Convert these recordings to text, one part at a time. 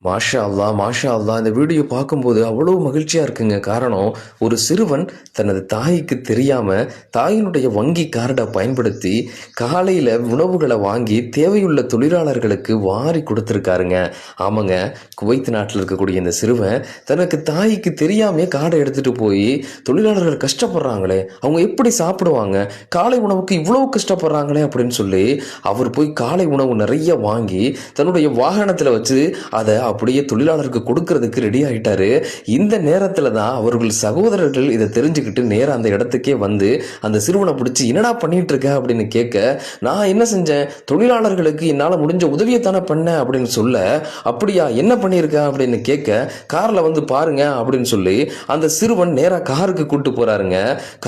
மாஷா அல்லாஹ்! மாஷா அல்லாஹ்! இந்த வீடியோ பார்க்கும்போது அவ்வளோ மகிழ்ச்சியா இருக்குங்க. காரணம், ஒரு சிறுவன் தனது தாய்க்கு தெரியாம, தாயினுடைய வங்கி கார்ட பயன்படுத்தி, காலையில உணவுகள வாங்கி தேவையுள்ள தொழிலாளர்களுக்கு வாரி குடுத்துருக்காருங்க. ஆமாங்க, குவைத் நாட்டில இருக்கக்கூடிய இந்த சிறுவன், தனக்கு தாய்க்கு தெரியாமயே கார்ட எடுத்துட்டு போயி, தொழிலாளர்கள் கஷ்டப்படுறாங்களே, அவங்க எப்படி சாப்பிடுவாங்க? காலை உணவுக்கு இவ்வளோ கஷ்டப்படுறாங்களே அப்படின்னு சொல்லி, அவர் போய் காலை உணவு நெறைய வாங்கி, தன்னுடைய வாகனத்தில வச்சு அத அப்படியே தொழிலாளருக்கு கொடுக்கறதுக்கு ரெடி ஆயிட்டாரு. இந்த நேரத்துல தான் அவர்கள் சகோதரர்கள் இதை தெரிஞ்சுக்கிட்டு நேரா அந்த இடத்துக்கே வந்து அந்த சிறுவனை பிடிச்சி என்னடா பண்ணிட்டு இருக்க அப்படின்னு கேட்க, நான் என்ன செஞ்சேன், தொழிலாளர்களுக்கு என்னால முடிஞ்ச உதவியை தானே பண்ணேன் அப்படின்னு சொல்ல, அப்படியா என்ன பண்ணியிருக்க அப்படின்னு கேட்க, கார்ல வந்து பாருங்க அப்படின்னு சொல்லி அந்த சிறுவன் நேரா காருக்கு கூட்டு போறாருங்க.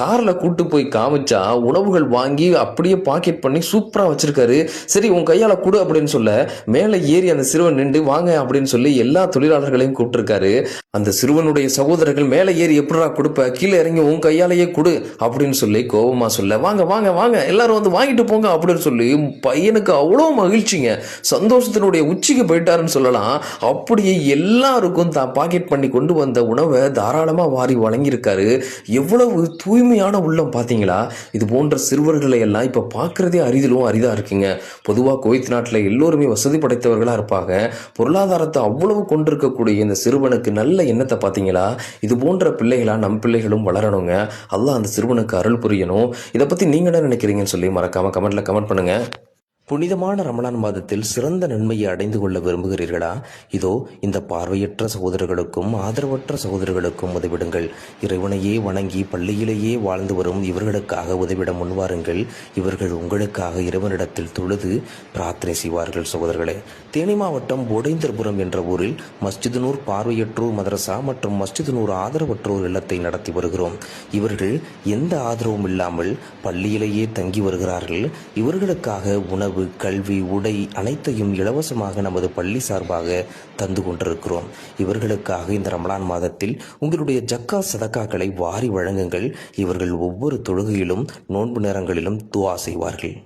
கார்ல கூட்டு போய் காமிச்சா உணவுகள் வாங்கி அப்படியே பாக்கெட் பண்ணி சூப்பரா வச்சிருக்காரு. சரி உன் கையால கொடு அப்படின்னு சொல்ல, மேலே ஏறி அந்த சிறுவன் நின்று வாங்க அப்படின்னு சொல்லி எல்லா தொழிலாளர்களையும் கூப்பிட்டுருக்காரு. அந்த சிறுவனுடைய சகோதரர்கள் மேலே ஏறி எப்படிடா கொடுப்ப, கீழே இறங்கி உன் கையாலேயே கொடு அப்படின்னு சொல்லி கோபமா சொல்ல, வாங்க வாங்க வாங்க எல்லாரும் வந்து வாங்கிட்டு போங்க அப்படின்னு சொல்லி பையனுக்கு அவ்வளோ மகிழ்ச்சிங்க. சந்தோஷத்தினுடைய உச்சிக்கு போயிட்டாருன்னு சொல்லலாம். அப்படியே எல்லாருக்கும் தான் பாக்கெட் பண்ணி கொண்டு வந்த உணவை தாராளமா வாரி வழங்கியிருக்காரு. எவ்வளவு தூய்மையான உள்ளம் பார்த்தீங்களா? இது போன்ற சிறுவர்களை எல்லாம் இப்ப பார்க்கறதே அரிதிலும் அரிதா இருக்குங்க. பொதுவாக குவைத் நாட்டில் எல்லோருமே வசதி படைத்தவர்களா இருப்பாங்க. பொருளாதாரத்தை அவ்வளவு கொண்டிருக்கக்கூடிய இந்த சிறுவனுக்கு நல்ல எண்ணத்தை பார்த்தீங்களா? இது போன்ற பிள்ளைகளா நம் பிள்ளைகளும் வளரணுங்க. அல்லாஹ் அந்த சிறுவனுக்கு அருள் புரியணும். இதை பத்தி நீங்க என்ன நினைக்கிறீங்கன்னு சொல்லி மறக்காம கமெண்ட்ல கமெண்ட் பண்ணுங்க. புனிதமான ரமலான் மாதத்தில் சிறந்த நன்மையை அடைந்து கொள்ள விரும்புகிறீர்களா? இதோ இந்த பார்வையற்ற சகோதரர்களுக்கும் ஆதரவற்ற சகோதரர்களுக்கும் உதவிடுங்கள். இறைவனையே வணங்கி பள்ளியிலேயே வாழ்ந்து வரும் இவர்களுக்காக உதவிட முன்வாருங்கள். இவர்கள் உங்களுக்காக இறைவனிடத்தில் தொழுது பிரார்த்தனை செய்வார்கள். சகோதரர்களே, தேனி மாவட்டம் போடைந்தர்புரம் என்ற ஊரில் மஸ்ஜித் நூர் பார்வையற்றோர் மதரசா மற்றும் மஸ்ஜித் நூர் ஆதரவற்றோர் இல்லத்தை நடத்தி வருகிறோம். இவர்கள் எந்த ஆதரவும் இல்லாமல் பள்ளியிலேயே தங்கி வருகிறார்கள். இவர்களுக்காக உணவு, கல்வி, உடை அனைத்தையும் இலவசமாக நமது பள்ளி சார்பாக தந்து கொண்டிருக்கிறோம். இவர்களுக்காக இந்த ரமலான் மாதத்தில் உங்களுடைய ஜக்கா சதக்காக்களை வாரி வழங்குங்கள். இவர்கள் ஒவ்வொரு தொழுகையிலும் நோன்பு நேரங்களிலும் துஆ செய்வார்கள்.